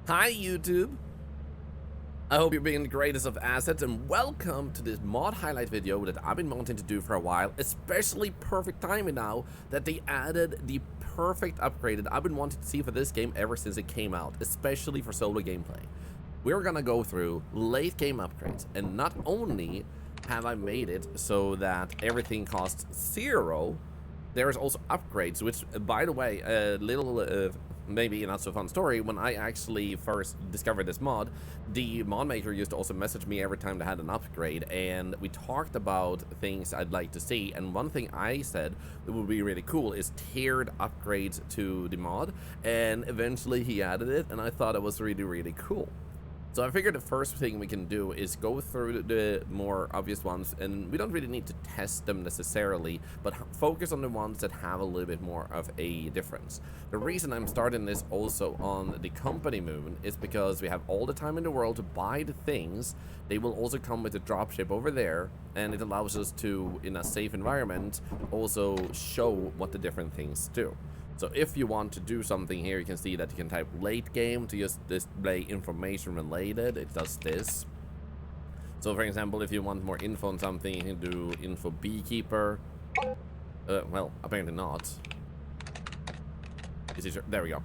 Hi YouTube! I hope you're being the greatest of assets and welcome to this mod highlight video that I've been wanting to do for a while, especially perfect timing now that they added the perfect upgrade that I've been wanting to see for this game ever since it came out, especially for solo gameplay. We're gonna go through late game upgrades, and not only have I made it so that everything costs 0, there's also upgrades, which, by the way, a little maybe not so fun story. When I actually first discovered this mod, the mod maker used to also message me every time they had an upgrade, and we talked about things I'd like to see, and one thing I said that would be really cool is tiered upgrades to the mod, and eventually he added it, and I thought it was really cool. So I figured the first thing we can do is go through the more obvious ones, and we don't really need to test them necessarily, but focus on the ones that have a little bit more of a difference. The reason I'm starting this also on the company moon is because we have all the time in the world to buy the things. They will also come with a dropship over there, and it allows us to, in a safe environment, also show what the different things do. So if you want to do something here, you can see that you can type late game to just display information related. It does this. So for example, if you want more info on something, you can do info Beekeeper. Well, apparently not. Is it sure? There we go.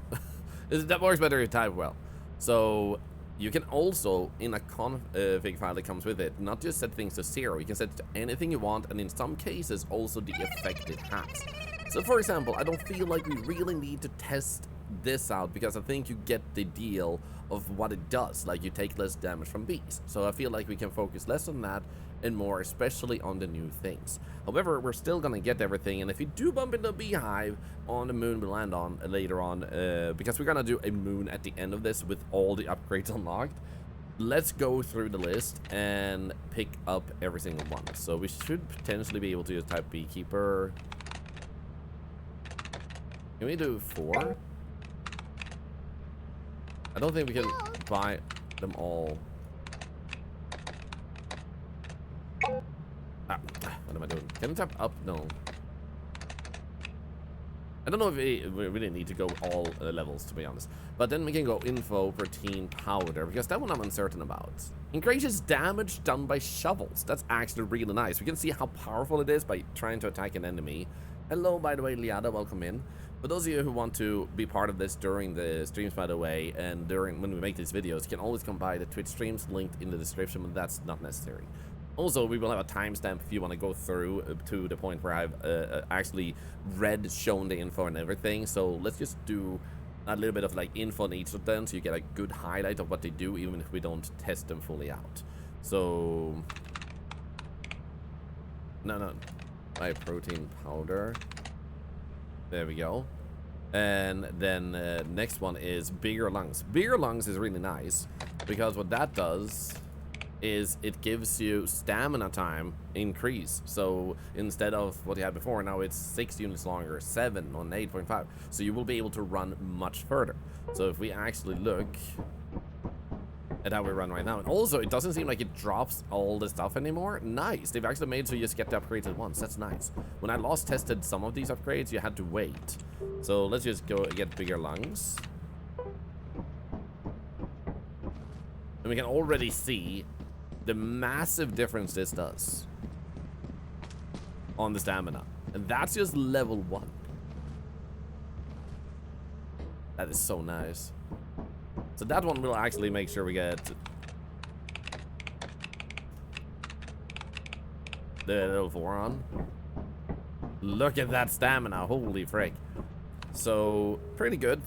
That works better if you type well. So you can also, in a config file that comes with it, not just set things to 0, you can set it to anything you want, and in some cases also the effect it has. So for example, I don't feel like we really need to test this out because I think you get the deal of what it does, like you take less damage from bees. So I feel like we can focus less on that and more especially on the new things. However, we're still gonna get everything, and if you do bump into a beehive on the moon we land on later on, because we're gonna do a moon at the end of this with all the upgrades unlocked, let's go through the list and pick up every single one. So we should potentially be able to just type Beekeeper. Can we do 4? I don't think we can buy them all. What am I doing? Can I tap up? No. I don't know if we really need to go all levels, to be honest. But then we can go info, protein, powder, because that one I'm uncertain about. Increases damage done by shovels. That's actually really nice. We can see how powerful it is by trying to attack an enemy. Hello, by the way, Liada, welcome in. For those of you who want to be part of this during the streams, by the way, and during when we make these videos, you can always come by the Twitch streams linked in the description, but that's not necessary. Also, we will have a timestamp if you want to go through to the point where I've actually shown the info and everything. So let's just do a little bit of like info on each of them so you get a good highlight of what they do, even if we don't test them fully out. So, no. My protein powder. There we go. And then next one is bigger lungs. Bigger lungs is really nice because what that does is it gives you stamina time increase. So instead of what you had before, now it's 6 units longer, 7 on 8.5. So you will be able to run much further. So if we actually look at how we run right now, and also it doesn't seem like it drops all the stuff anymore. Nice. They've actually made so you just get the upgrades at once. That's nice. When I last tested some of these upgrades, you had to wait. So let's just go get bigger lungs. And we can already see the massive difference this does on the stamina. And that's just level 1. That is so nice. So that one will actually make sure we get the level 4 on. Look at that stamina, holy frick. So pretty good.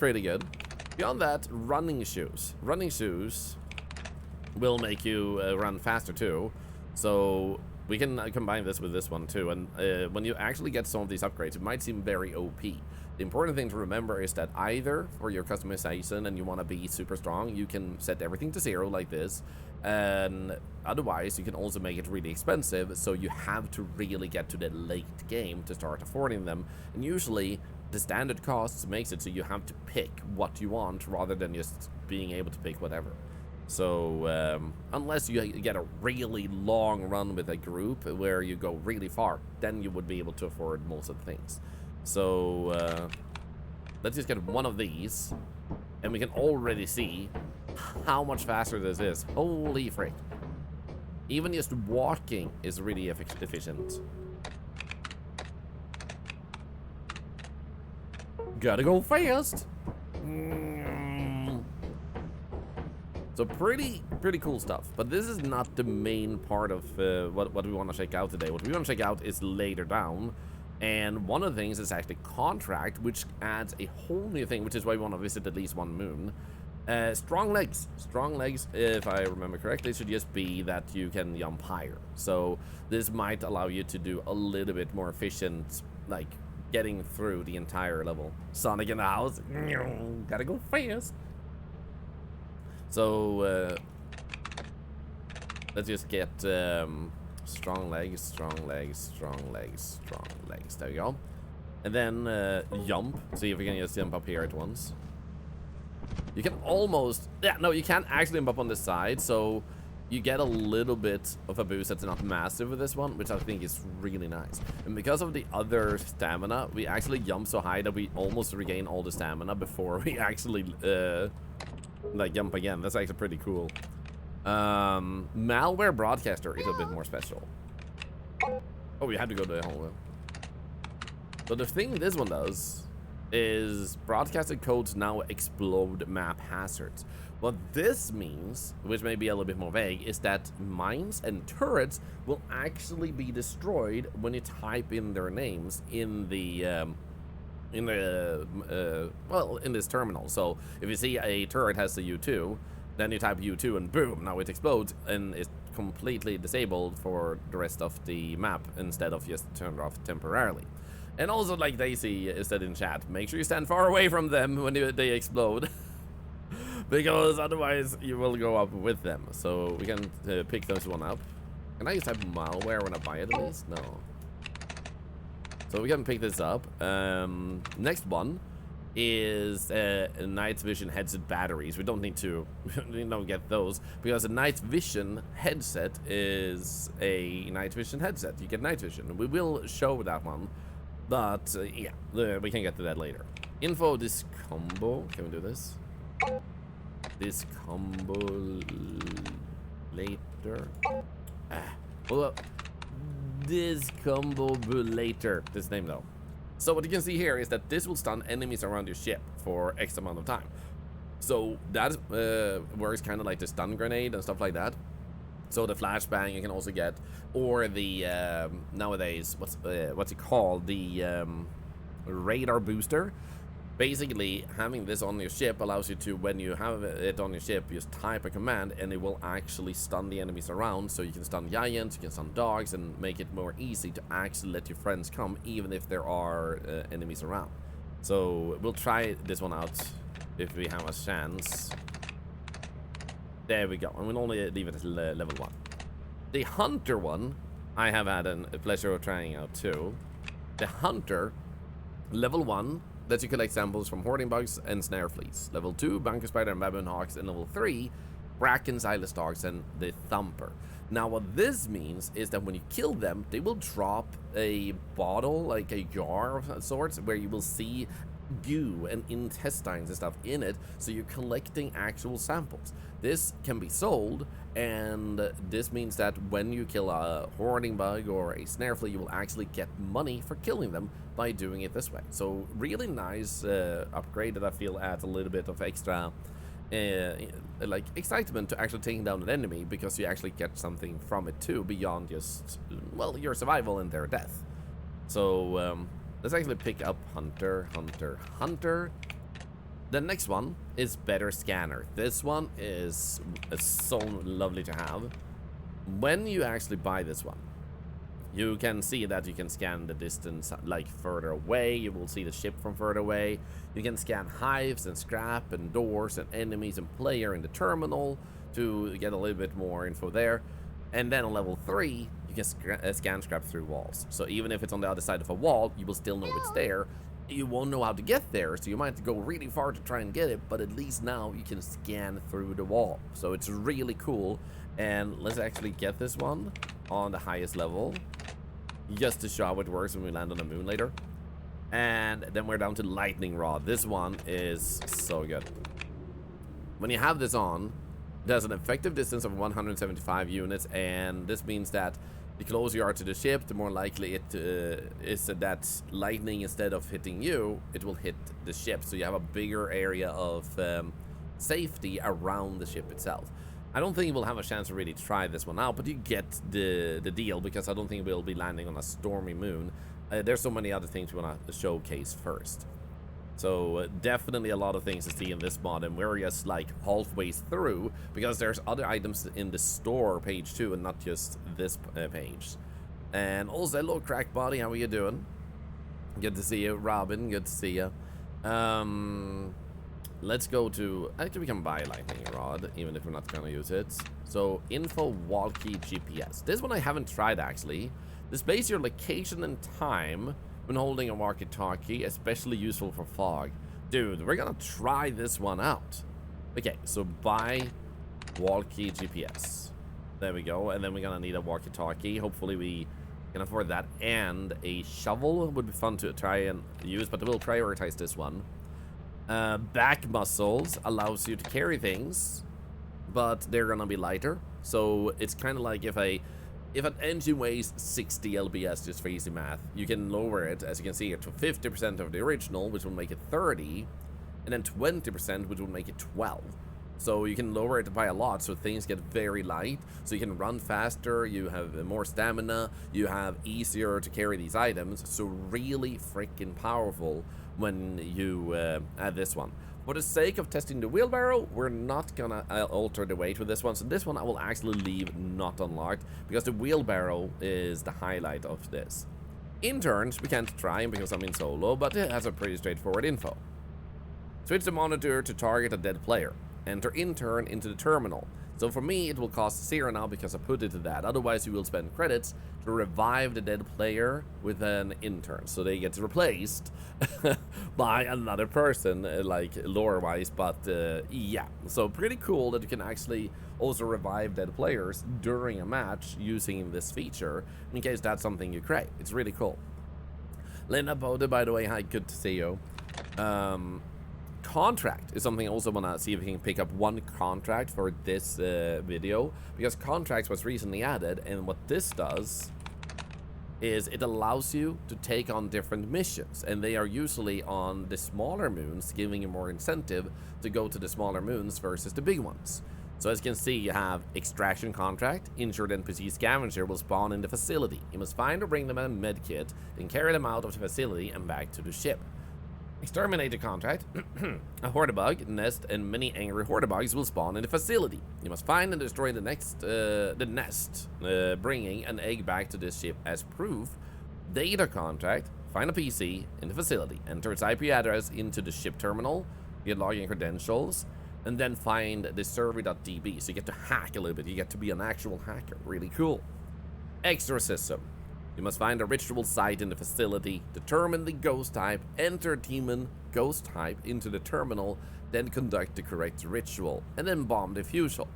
Beyond that, running shoes. Running shoes will make you run faster too. So we can combine this with this one too. And when you actually get some of these upgrades, it might seem very OP. The important thing to remember is that either for your customization and you want to be super strong, you can set everything to 0 like this, and otherwise you can also make it really expensive, so you have to really get to the late game to start affording them. And usually the standard costs makes it so you have to pick what you want rather than just being able to pick whatever. So unless you get a really long run with a group where you go really far, then you would be able to afford most of the things. So let's just get one of these, and we can already see how much faster this is. Holy frick. Even just walking is really efficient. Gotta go fast. So pretty cool stuff. But this is not the main part of what we want to check out today. What we want to check out is later down. And one of the things is actually contract, which adds a whole new thing, which is why we want to visit at least one moon. Strong legs. Strong legs, if I remember correctly, should just be that you can jump higher. So this might allow you to do a little bit more efficient, like, getting through the entire level. Sonic in the house. Gotta go fast. So, let's just get strong legs, strong legs, strong legs, strong legs. There we go. And then jump. See if we can just jump up here at once. You can almost... Yeah, no, you can't actually jump up on this side, so you get a little bit of a boost that's not massive with this one, which I think is really nice. And because of the other stamina, we actually jump so high that we almost regain all the stamina before we actually, like, jump again. That's actually pretty cool. Malware Broadcaster is a bit more special. Oh, we had to go to the hallway. So the thing this one does is broadcasted codes now explode map hazards. What this means, which may be a little bit more vague, is that mines and turrets will actually be destroyed when you type in their names in the well, in this terminal. So if you see a turret has the U2, then you type U2 and boom, now it explodes and it's completely disabled for the rest of the map instead of just turned off temporarily. And also, like Daisy said in chat, make sure you stand far away from them when they explode. Because otherwise you will go up with them. So we can pick those one up. Can I just type malware when I buy it at least? No. So we can pick this up. Next one is night vision headset batteries. We don't need to get those, because a night vision headset is a night vision headset. You get night vision. We will show that one. But, yeah, we can get to that later. Info Discombo. Can we do this? Discombobulator. Well, Discombobulator. This name, though. So what you can see here is that this will stun enemies around your ship for X amount of time. So that works kind of like the stun grenade and stuff like that. So the flashbang you can also get, or the nowadays what's it called, the radar booster. Basically, having this on your ship allows you to, when you have it on your ship, just type a command and it will actually stun the enemies around. So you can stun giants, you can stun dogs, and make it more easy to actually let your friends come, even if there are enemies around. So we'll try this one out if we have a chance. There we go, and we'll only leave it at level 1. The Hunter one, I have had a pleasure of trying out too. The Hunter, level 1, lets you collect samples from hoarding bugs and snare fleas. Level 2, bunker spider and baboon hawks. And level 3, Bracken's eyeless dogs and the Thumper. Now what this means is that when you kill them, they will drop a bottle, like a jar of sorts, where you will see goo and intestines and stuff in it, so you're collecting actual samples. This can be sold, and this means that when you kill a hoarding bug or a snare flea, you will actually get money for killing them by doing it this way. So really nice upgrade that I feel adds a little bit of extra like excitement to actually taking down an enemy, because you actually get something from it too, beyond just, well, your survival and their death. So let's actually pick up Hunter. The next one is Better Scanner. This one is so lovely to have. When you actually buy this one, you can see that you can scan the distance, like further away. You will see the ship from further away. You can scan hives and scrap and doors and enemies and player in the terminal to get a little bit more info there. And then on level 3, you can scan scrap through walls. So even if it's on the other side of a wall, you will still know it's there. You won't know how to get there, so you might have to go really far to try and get it, but at least now you can scan through the wall. So it's really cool. And let's actually get this one on the highest level, just to show how it works when we land on the moon later. And then we're down to Lightning Rod. This one is so good. When you have this on, it has an effective distance of 175 units, and this means that the closer you are to the ship, the more likely it is that lightning, instead of hitting you, it will hit the ship. So you have a bigger area of safety around the ship itself. I don't think we'll have a chance to really try this one out, but you get the deal, because I don't think we'll be landing on a stormy moon. There's so many other things we want to showcase first. So definitely a lot of things to see in this mod, and we're just like halfway through, because there's other items in the store page too, and not just this page. And also, hello Crack Body, how are you doing? Good to see you. Robin, good to see you. Let's go to, actually we can buy a lightning rod, even if we're not gonna use it. So info Walkie GPS. This one I haven't tried actually. Displays your location and time when holding a walkie-talkie, especially useful for fog. Dude, we're gonna try this one out. Okay, so buy Walkie GPS. There we go, and then we're gonna need a walkie-talkie. Hopefully we can afford that, and a shovel would be fun to try and use, but we'll prioritize this one. Back muscles allows you to carry things, but they're gonna be lighter. So it's kind of like if an engine weighs 60 lbs, just for easy math, you can lower it, as you can see here, to 50% of the original, which will make it 30, and then 20%, which will make it 12. So you can lower it by a lot, so things get very light, so you can run faster, you have more stamina, you have easier to carry these items, so really freaking powerful when you add this one. For the sake of testing the wheelbarrow, we're not gonna alter the weight with this one, so this one I will actually leave not unlocked, because the wheelbarrow is the highlight of this. Interns, we can't try because I'm in solo, but it has a pretty straightforward info. Switch the monitor to target a dead player. Enter Intern into the terminal. So for me, it will cost 0 now because I put it to that. Otherwise, you will spend credits to revive the dead player with an intern. So they get replaced by another person, like lore-wise. But yeah, so pretty cool that you can actually also revive dead players during a match using this feature, in case that's something you crave. It's really cool. Linda Bode, by the way, hi, good to see you. Contract is something I also want to see if we can pick up one contract for this video, because contracts was recently added, and what this does is it allows you to take on different missions, and they are usually on the smaller moons, giving you more incentive to go to the smaller moons versus the big ones. So as you can see, you have extraction contract. Injured NPC scavenger will spawn in the facility. You must find or bring them a medkit, then carry them out of the facility and back to the ship. Exterminator contract. A hordebug nest and many angry hordebugs will spawn in the facility. You must find and destroy the nest, bringing an egg back to this ship as proof. Data contract. Find a PC in the facility. Enter its IP address into the ship terminal. Get login credentials. And then find the server.db. So you get to hack a little bit. You get to be an actual hacker. Really cool. Exorcism. You must find a ritual site in the facility, determine the ghost type, enter demon ghost type into the terminal, then conduct the correct ritual, and then bomb the fusel.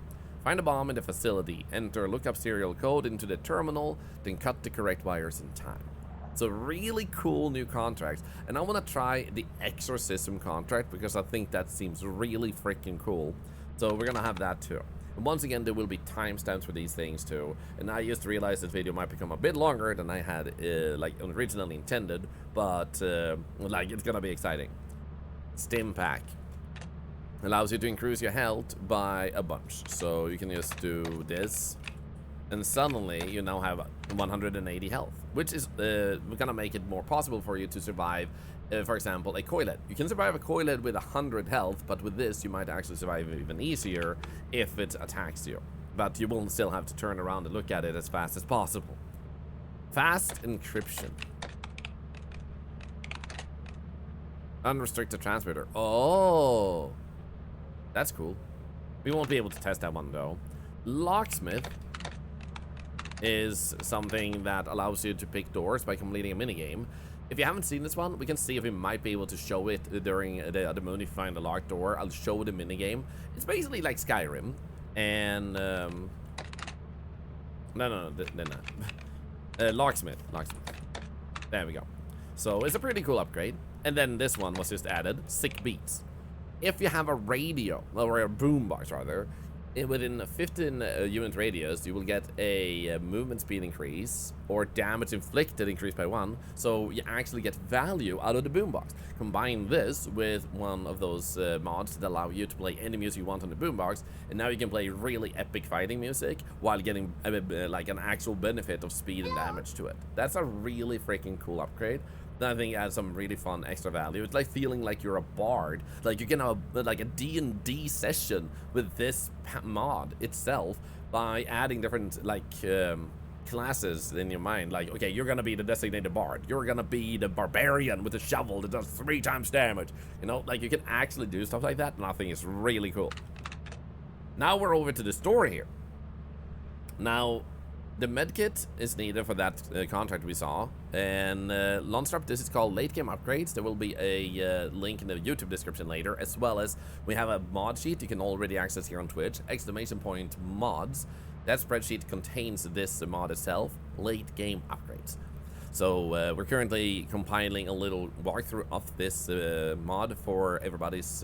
Find a bomb in the facility, enter lookup serial code into the terminal, then cut the correct wires in time. So really cool new contracts, and I want to try the exorcism contract because I think that seems really freaking cool. So we're gonna have that too. And once again, there will be timestamps for these things too. And I just realized this video might become a bit longer than I had like originally intended, but like it's gonna be exciting. Stimpack allows you to increase your health by a bunch. So you can just do this, and suddenly you now have 180 health, which is gonna make it more possible for you to survive. For example, a coilhead. You can survive a coilhead with 100 health, but with this you might actually survive even easier if it attacks you. But you will still have to turn around and look at it as fast as possible. Fast encryption. Unrestricted transmitter. Oh, that's cool. We won't be able to test that one though. Locksmith is something that allows you to pick doors by completing a minigame. If you haven't seen this one, we can see if we might be able to show it during the moon. If you find a locked door, I'll show the minigame. It's basically like Skyrim. And, no, Locksmith. There we go. So it's a pretty cool upgrade. And then this one was just added, sick beats. if you have a radio, or a boombox rather, within a 15 unit radius, you will get a movement speed increase or damage inflicted increased by 1. So you actually get value out of the boombox. Combine this with one of those mods that allow you to play any music you want on the boombox, and now you can play really epic fighting music while getting like an actual benefit of speed and damage to it. That's a really freaking cool upgrade. I think adds some really fun extra value. It's like feeling like you're a bard. Like you can have like a D&D session with this mod itself by adding different like classes in your mind. Like, okay, you're gonna be the designated bard. You're gonna be the barbarian with a shovel that does 3 times damage. You know, like you can actually do stuff like that, and I think it's really cool. Now we're over to the store here. Now, the medkit is needed for that contract we saw, and Lundstrup, this is called Lategame Upgrades. There will be a link in the YouTube description later, as well as we have a mod sheet you can already access here on Twitch, !mods. That spreadsheet contains this mod itself, Lategame Upgrades. So we're currently compiling a little walkthrough of this mod for everybody's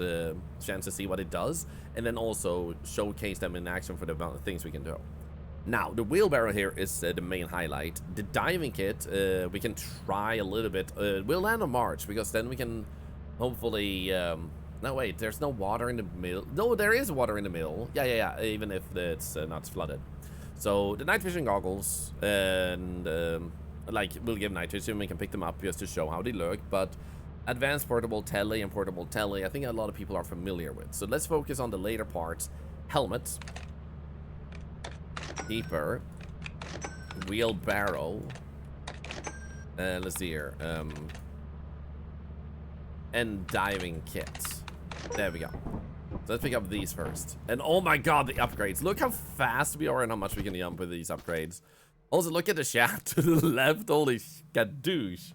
chance to see what it does, and then also showcase them in action for the things we can do. Now, the wheelbarrow here is the main highlight. The diving kit, we can try a little bit. We'll land on March, because then we can hopefully... no, wait, there's no water in the middle. No, there is water in the middle. Yeah, even if it's not flooded. So, the night vision goggles, and like, we'll give night vision. We can pick them up just to show how they look, but advanced portable telly and portable telly, I think a lot of people are familiar with. So, let's focus on the later parts. Helmets. Beekeeper, wheelbarrow, let's see here, and diving kits. There we go. So let's pick up these first. And oh my god, the upgrades. Look how fast we are and how much we can jump with these upgrades. Also, look at the shaft to the left. Holy skadoosh.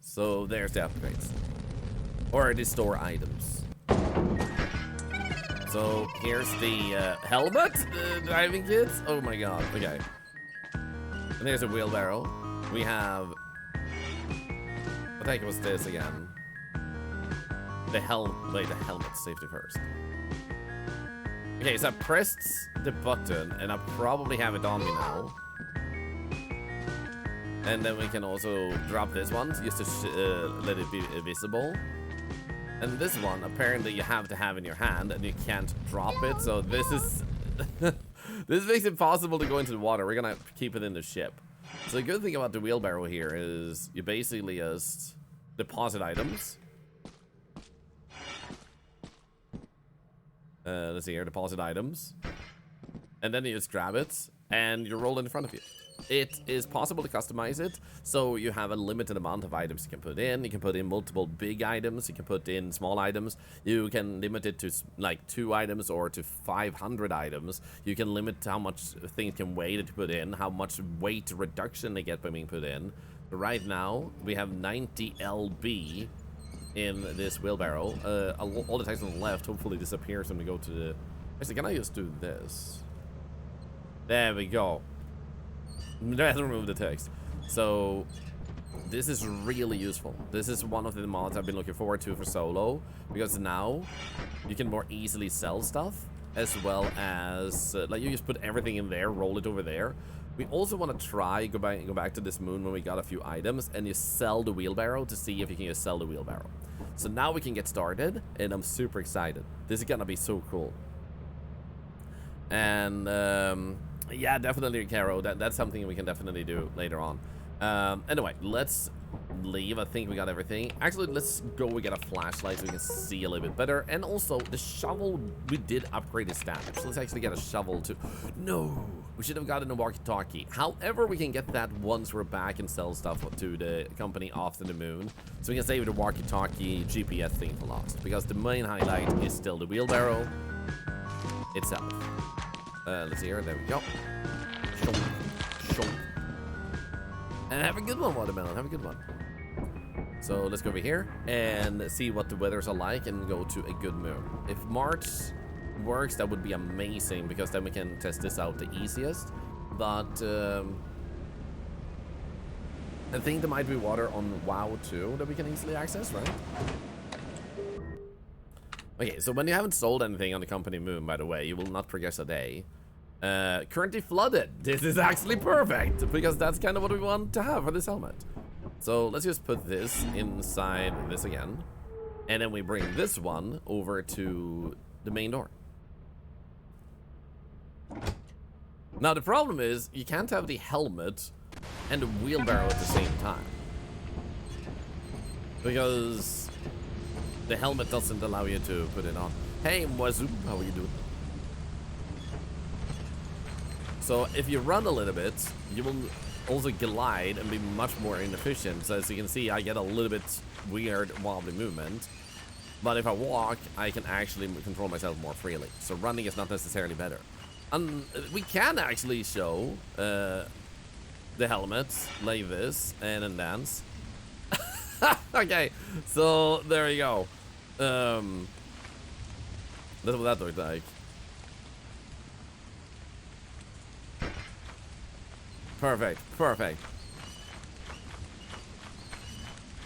So there's the upgrades. Or the store items. So here's the helmet, diving kits. Oh my god. Okay. And there's a wheelbarrow. We have... What the heck was this again? The Wait, the helmet. Safety first. Okay, so I pressed the button, and I probably have it on me now. And then we can also drop this one just to let it be visible. And this one, apparently you have to have in your hand, and you can't drop it. So this is... this makes it possible to go into the water. We're gonna keep it in the ship. So the good thing about the wheelbarrow here is you basically just deposit items. Let's see here, deposit items. And then you just grab it, and you roll it in front of you. It is possible to customize it, so you have a limited amount of items you can put in. You can put in multiple big items, you can put in small items. You can limit it to like 2 items or to 500 items. You can limit how much things can weigh to put in, how much weight reduction they get by being put in. But right now, we have 90 lb in this wheelbarrow. All the text on the left hopefully disappears when we go to the... Actually, can I just do this? There we go. Let's remove the text. So this is really useful. This is one of the mods I've been looking forward to for solo, because now you can more easily sell stuff, as well as like you just put everything in there, roll it over there. We also want to try go back to this moon when we got a few items, and you sell the wheelbarrow to see if you can just sell the wheelbarrow. So now we can get started, and I'm super excited. This is gonna be so cool. And yeah, definitely, Caro. That's something we can definitely do later on. Anyway, let's leave. I think we got everything. Actually, let's go. We get a flashlight so we can see a little bit better. And also, the shovel, we did upgrade its damage. So let's actually get a shovel too. No, we should have gotten a walkie-talkie. However, we can get that once we're back and sell stuff to the company after the moon. So we can save the walkie-talkie GPS thing for last. Because the main highlight is still the wheelbarrow itself. Let's see here. There we go. And have a good one, Watermelon. Have a good one. So let's go over here and see what the weathers are like and go to a good moon. If March works, that would be amazing, because then we can test this out the easiest. But I think there might be water on WoW too that we can easily access, right? Okay, so when you haven't sold anything on the company moon, by the way, you will not progress a day. Currently flooded. This is actually perfect, because that's kind of what we want to have for this helmet. So let's just put this inside this again. And then we bring this one over to the main door. Now the problem is, you can't have the helmet and the wheelbarrow at the same time. Because the helmet doesn't allow you to put it on. Hey, Mwazoop, how are you doing? So if you run a little bit, you will also glide and be much more inefficient. So as you can see, I get a little bit weird wobbly movement. But if I walk, I can actually control myself more freely. So running is not necessarily better. We can actually show the helmet like this and then dance. Okay, so there you go. That's what that looked like. Perfect, perfect.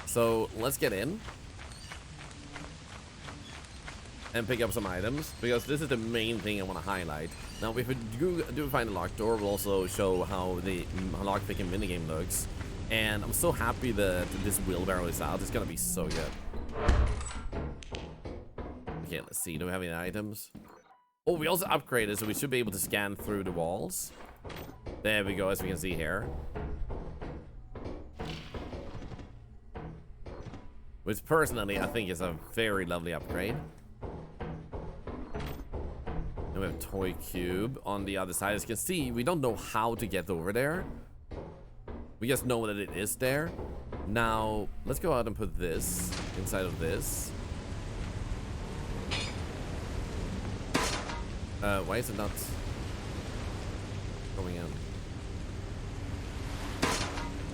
So let's get in and pick up some items, because this is the main thing I want to highlight. Now, if we do find a locked door, we'll also show how the lockpicking minigame looks. And I'm so happy that this wheelbarrow is out. It's gonna be so good. Okay, let's see. Do we have any items? Oh, we also upgraded, so we should be able to scan through the walls. There we go, as we can see here. Which personally, I think is a very lovely upgrade. And we have a toy cube on the other side. As you can see, we don't know how to get over there. We just know that it is there. Now, let's go out and put this inside of this. Why is it not going in?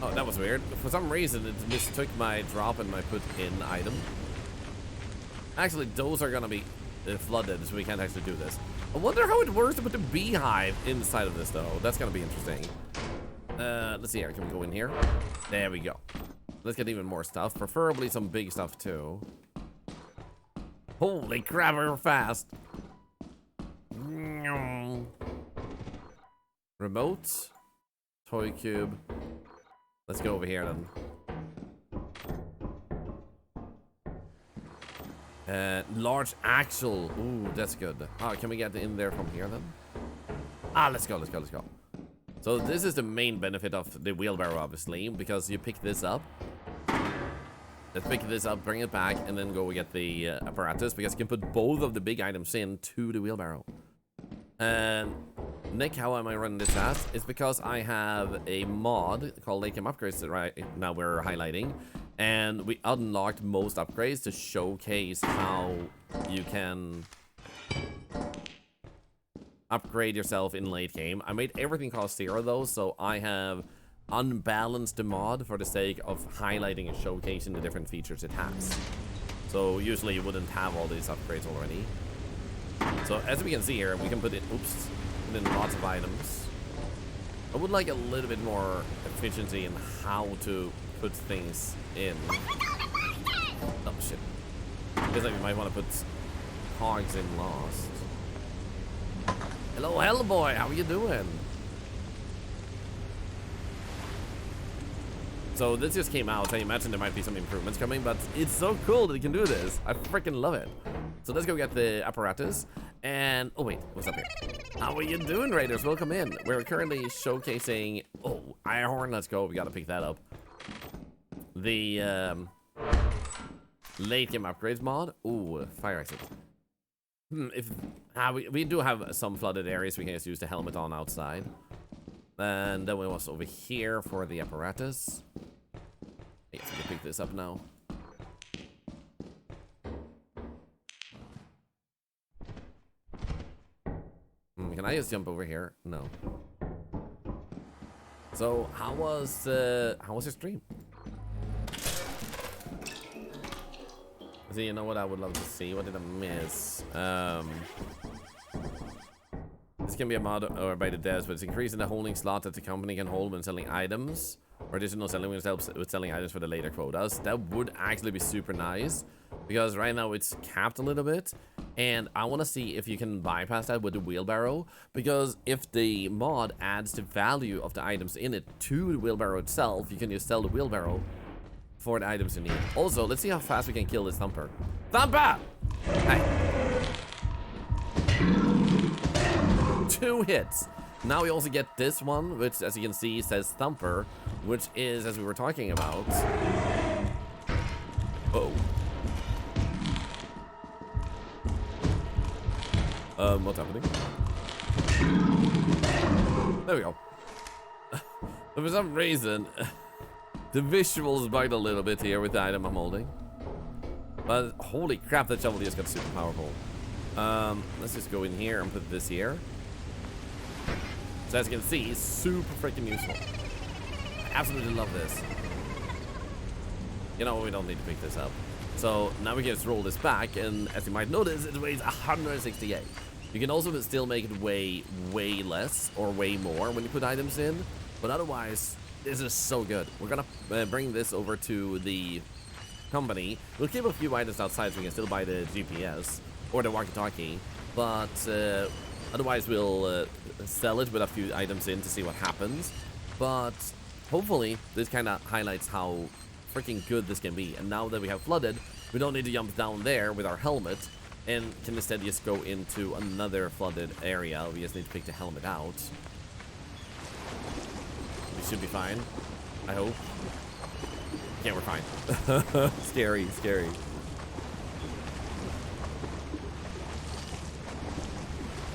Oh, that was weird. For some reason, it mistook my drop and my put in item. Actually, those are gonna be flooded, so we can't actually do this. I wonder how it works to put the beehive inside of this, though. That's gonna be interesting. Let's see here. Can we go in here? There we go. Let's get even more stuff. Preferably some big stuff, too. Holy crap, we're fast. Remote. Toy cube. Let's go over here, then. Large axle. Ooh, that's good. Oh, can we get in there from here, then? Ah, let's go, let's go, let's go. So this is the main benefit of the wheelbarrow, obviously, because you pick this up. Let's pick this up, bring it back, and then go get the apparatus, because you can put both of the big items into the wheelbarrow. And Nick, how am I running this fast? It's because I have a mod called Lategame Upgrades that right now we're highlighting. And we unlocked most upgrades to showcase how you can upgrade yourself in late game. I made everything cost 0 though, so I have unbalanced the mod for the sake of highlighting and showcasing the different features it has. So usually you wouldn't have all these upgrades already. So as we can see here, we can put in, put in lots of items. I would like a little bit more efficiency in how to put things in. Oh shit. Feels like we might want to put hogs in last. Hello, Hellboy, how are you doing? So this just came out, I imagine there might be some improvements coming, but it's so cool that you can do this. I freaking love it. So let's go get the apparatus. And, oh wait, what's up here? How are you doing, Raiders? Welcome in. We're currently showcasing, oh, Irehorn, let's go, we gotta pick that up. The, late game upgrades mod. Ooh, fire exit. We do have some flooded areas, we can just use the helmet on outside. And then we was over here for the apparatus. Yes, we can pick this up now. Can I just jump over here? No. So how was your stream? See, you know what I would love to see? What did I miss? This can be a mod or by the devs, but it's increasing the holding slot that the company can hold when selling items, or additional selling when it helps with selling items for the later quotas. That would actually be super nice. because right now it's capped a little bit, and I want to see if you can bypass that with the wheelbarrow, because if the mod adds the value of the items in it to the wheelbarrow itself, you can just sell the wheelbarrow for the items you need. Also, let's see how fast we can kill this thumper. Thumper! Hey. 2 hits. Now we also get this one, which, as you can see, says Thumper, which is, as we were talking about... Uh-oh. What's happening? There we go. For some reason, the visuals bugged a little bit here with the item I'm holding. But holy crap, that shovel just got super powerful. Let's just go in here and put this here. So as you can see, it's super freaking useful. I absolutely love this. You know, we don't need to pick this up. So now we can just roll this back, and as you might notice, it weighs 168. You can also still make it weigh way less or way more when you put items in, but otherwise, this is so good. We're gonna bring this over to the company. We'll keep a few items outside so we can still buy the GPS or the walkie-talkie, but otherwise we'll sell it with a few items in to see what happens. But hopefully this kind of highlights how freaking good this can be. And now that we have flooded, we don't need to jump down there with our helmet and can instead just go into another flooded area. We just need to pick the helmet out. We should be fine, I hope. Yeah, we're fine. Scary, scary.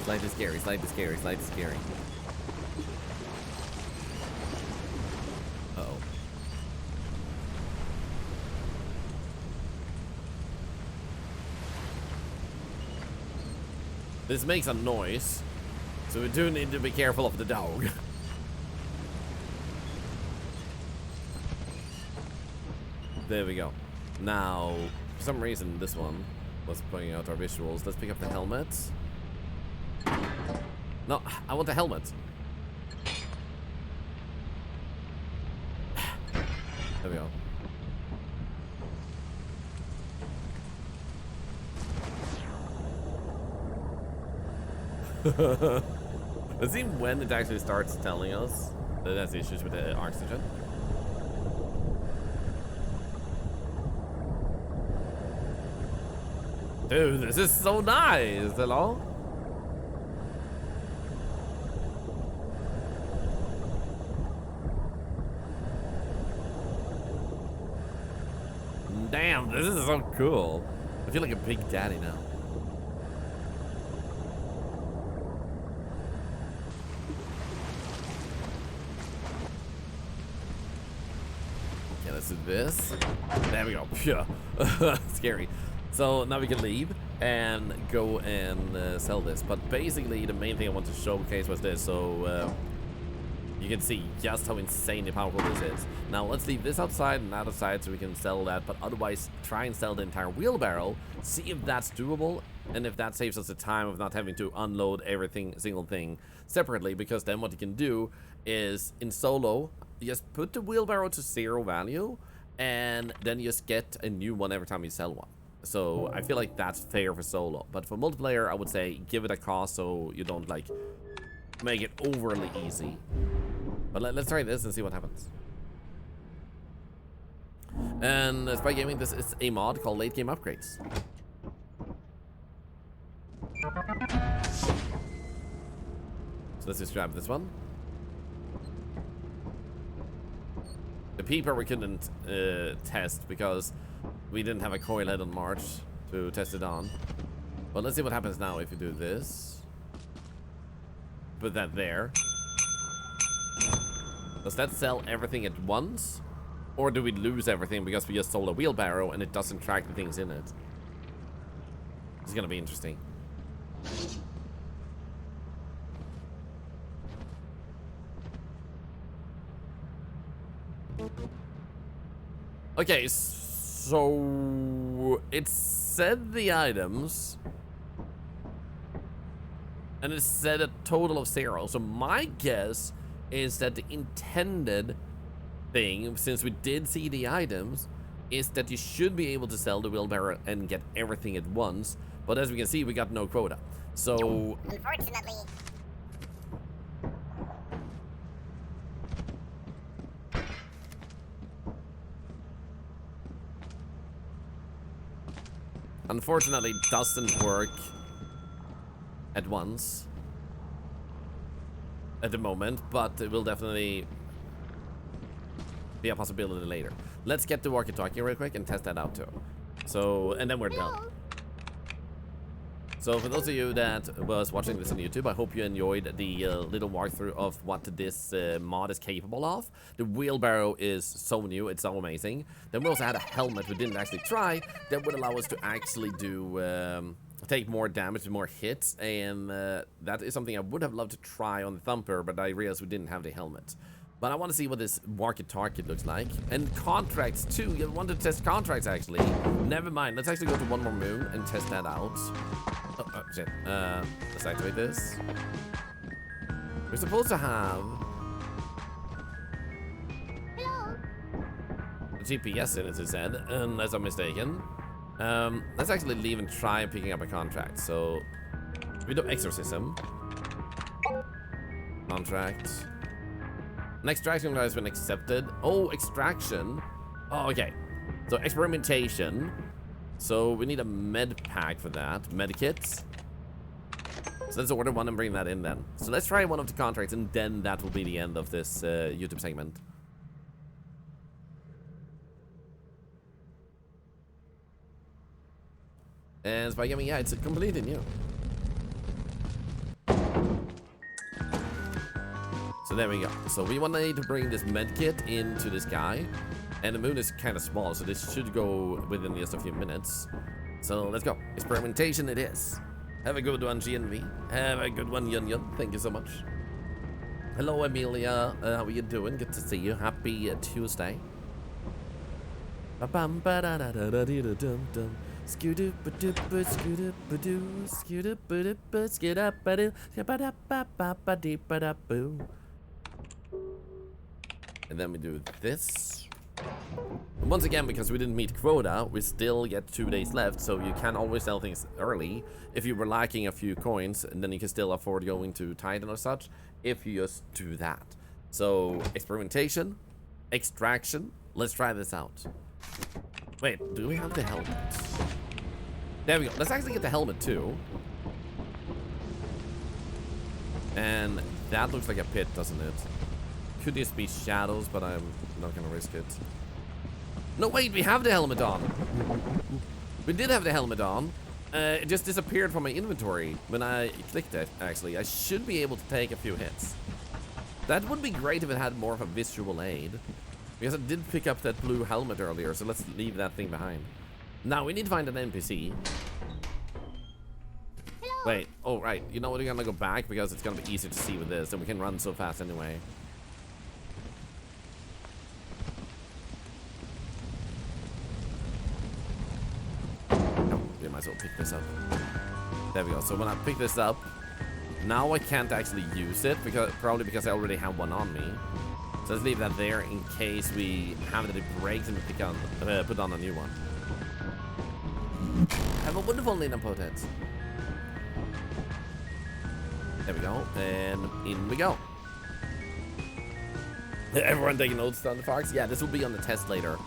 Slightly scary, slightly scary, slightly scary. Uh-oh. This makes a noise, so we do need to be careful of the dog. There we go. Now, for some reason, this one was putting out our visuals. Let's pick up the helmet. No, I want the helmet. There we go. Let's see when it actually starts telling us that it has issues with the oxygen. Dude, this is so nice. Hello? Damn, this is so cool. I feel like a big daddy now. Okay, let's do this. There we go. Yeah. Scary. So now we can leave and go and sell this. But basically, the main thing I want to showcase was this. So you can see just how insanely powerful this is. Now let's leave this outside and that outside so we can sell that, but otherwise try and sell the entire wheelbarrow, see if that's doable, and if that saves us the time of not having to unload everything, single thing separately, because then what you can do is in solo, you just put the wheelbarrow to 0 value, and then you just get a new one every time you sell one. So I feel like that's fair for solo, but for multiplayer, I would say give it a cost so you don't like make it overly easy. But let's try this and see what happens. And Spy Gaming, this is a mod called Lategame Upgrades. So let's just grab this one. The Beekeeper we couldn't test because we didn't have a coil head on March to test it on. But let's see what happens now if you do this. Put that there. Does that sell everything at once? Or do we lose everything because we just sold a wheelbarrow and it doesn't track the things in it? It's gonna be interesting. Okay, so it said the items and it said a total of 0. So my guess is that the intended thing, since we did see the items, is that you should be able to sell the wheelbarrow and get everything at once. But as we can see, we got no quota. So... Unfortunately. Unfortunately, it doesn't work at once. At the moment, but it will definitely be a possibility later. Let's get the walkie-talkie real quick and test that out too. So, and then we're done. So for those of you that was watching this on YouTube, I hope you enjoyed the little walkthrough of what this mod is capable of. The wheelbarrow is so new, it's so amazing. Then we also had a helmet we didn't actually try that would allow us to actually do take more damage, more hits, and that is something I would have loved to try on the Thumper, but I realized we didn't have the helmet. But I want to see what this walkie-talkie looks like. And contracts too. You want to test contracts actually. Never mind. Let's actually go to one more moon and test that out. Oh shit. Let's activate this. We're supposed to have a GPS in it, it said, unless I'm mistaken. Let's actually leave and try picking up a contract. So we do exorcism. Contract. An extraction has been accepted. Oh, extraction. Oh, okay. So experimentation. So we need a med pack for that. Med kits. So let's order one and bring that in then. So let's try one of the contracts and then that will be the end of this YouTube segment. And Spy Gaming, yeah, it's completely new. So there we go. So we want to need to bring this med kit into this guy. And the moon is kind of small, so this should go within just a few minutes. So let's go. Experimentation it is. Have a good one, GNV. Have a good one, Yun Yun. Thank you so much. Hello, Amelia. How are you doing? Good to see you. Happy Tuesday. Ba-bum, ba-da-da-da-da-dee-da-dum-dum. Skoo-doo-ba-doo-ba, skoo-doo-ba-doo, skoo-doo-ba-doo-ba, skoo-da-ba-doo, skoo-ba-da-ba-ba-ba-dee-ba-da-boo. And then we do this. And once again, because we didn't meet quota, we still get 2 days left, so you can always sell things early. If you were lacking a few coins, and then you can still afford going to Titan or such, if you just do that. So, experimentation, extraction, let's try this out. Wait, do we have the helmet? There we go. Let's actually get the helmet too. And that looks like a pit, doesn't it? Could just be shadows, but I'm not gonna risk it. No, wait, we have the helmet on. We did have the helmet on. It just disappeared from my inventory when I clicked it, actually. I should be able to take a few hits. That would be great if it had more of a visual aid. Because I did pick up that blue helmet earlier, so let's leave that thing behind. Now, we need to find an NPC. Hello. Wait, oh, right. You know what, we're gonna go back because it's gonna be easier to see with this, and we can run so fast anyway. Oh, we might as well pick this up. There we go. So when I pick this up, now I can't actually use it, probably because I already have one on me. So let's leave that there in case we have that it breaks and we put on a new one. Have a wonderful Nina Potet. There we go, and in we go. Everyone taking notes, Thunder Fox? Yeah, this will be on the test later.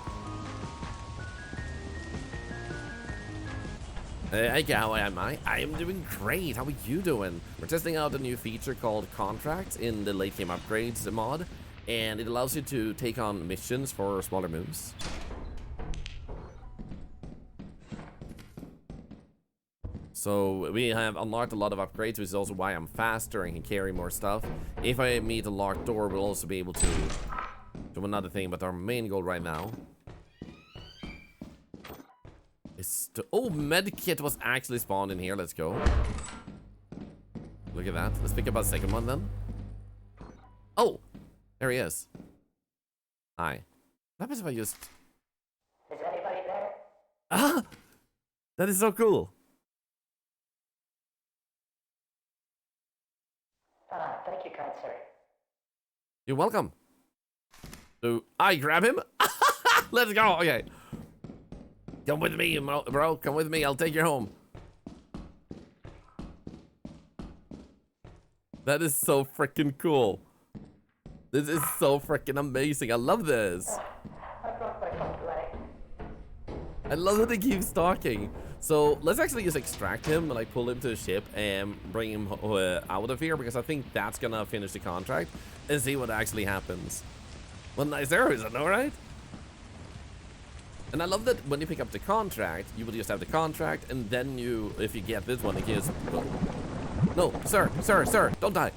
Hey, how am I? I am doing great. How are you doing? We're testing out a new feature called Contracts in the Lategame Upgrades mod. And it allows you to take on missions for smaller moves. So we have unlocked a lot of upgrades, which is also why I'm faster and can carry more stuff. If I meet a locked door, we'll also be able to do another thing. But our main goal right now is to... Oh, medkit was actually spawned in here. Let's go. Look at that. Let's pick up a second one then. Oh! There he is. Hi. What happens if I just... Is anybody there? Ah! That is so cool. Thank you, kind sir. You're welcome. So I grab him. Let's go. Okay. Come with me, bro. Come with me. I'll take you home. That is so freaking cool. This is so freaking amazing. I love this. I broke my fucking leg. I love that he keeps talking. So let's actually just extract him and like pull him to the ship and bring him out of here, because I think that's gonna finish the contract and see what actually happens. Well, nice there, isn't it? All right. And I love that when you pick up the contract, you will just have the contract, and then you, if you get this one, you can just... No, sir, don't die.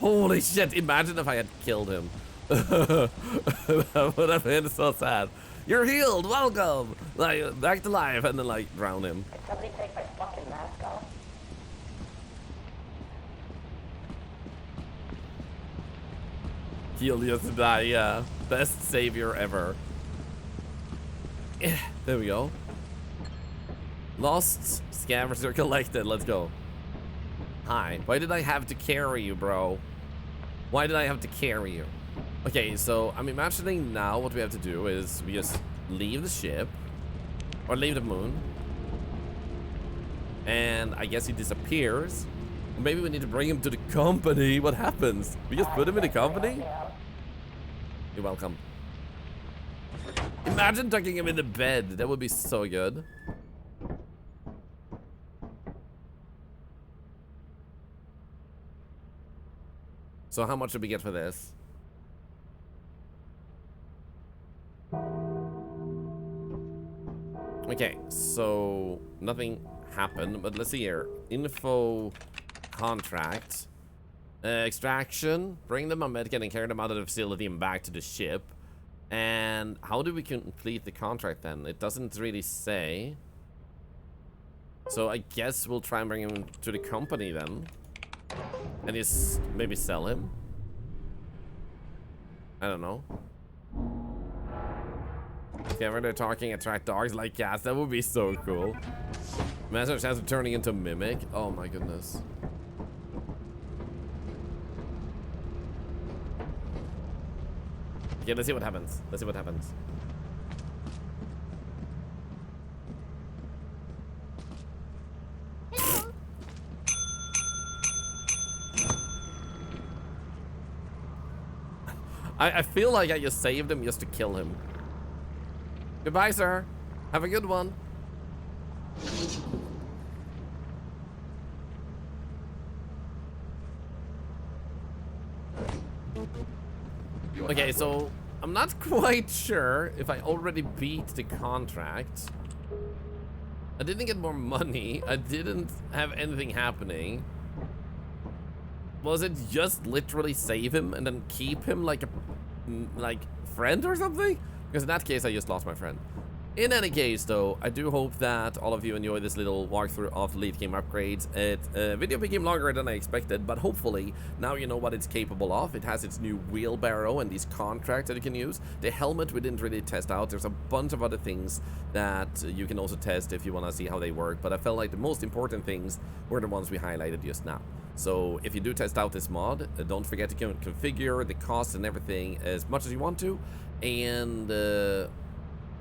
Holy shit, imagine if I had killed him. That would have been so sad. You're healed, welcome! Like, back to life, and then like, drown him. Can somebody take my fucking mask off? Healed just to die, yeah. Best savior ever. Yeah, there we go. Lost scavengers are collected, let's go. Hi, why did I have to carry you, bro? Why did I have to carry you? Okay, so I'm imagining now what we have to do is we just leave the ship, or leave the moon, and I guess he disappears. Maybe we need to bring him to the company. What happens? We just put him in the company? You're welcome. Imagine tucking him in the bed. That would be so good. So how much did we get for this? Okay, so nothing happened, but let's see here. Info, contract, extraction, bring them on medkit and carry them out of the facility and back to the ship. And how do we complete the contract then? It doesn't really say. So I guess we'll try and bring him to the company then. And just maybe sell him. I don't know. Okay, when they're talking, attract dogs like cats. That would be so cool. Imagine a chance of turning into a mimic. Oh my goodness. Okay, let's see what happens. Let's see what happens. I feel like I just saved him just to kill him. Goodbye, sir. Have a good one. Okay, so I'm not quite sure if I already beat the contract. I didn't get more money. I didn't have anything happening. Was it just literally save him and then keep him like a friend or something? Because in that case, I just lost my friend. In any case, though, I do hope that all of you enjoy this little walkthrough of the Lategame Upgrades. Video became longer than I expected, but hopefully now you know what it's capable of. It has its new wheelbarrow and these contracts that you can use. The helmet we didn't really test out. There's a bunch of other things that you can also test if you want to see how they work, but I felt like the most important things were the ones we highlighted just now. So if you do test out this mod, don't forget to configure the cost and everything as much as you want to, and I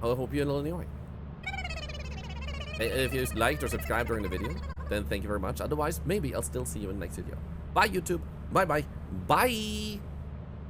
hope you enjoy. If you liked or subscribed during the video, then thank you very much. Otherwise, maybe I'll still see you in the next video. Bye, YouTube. Bye-bye. Bye.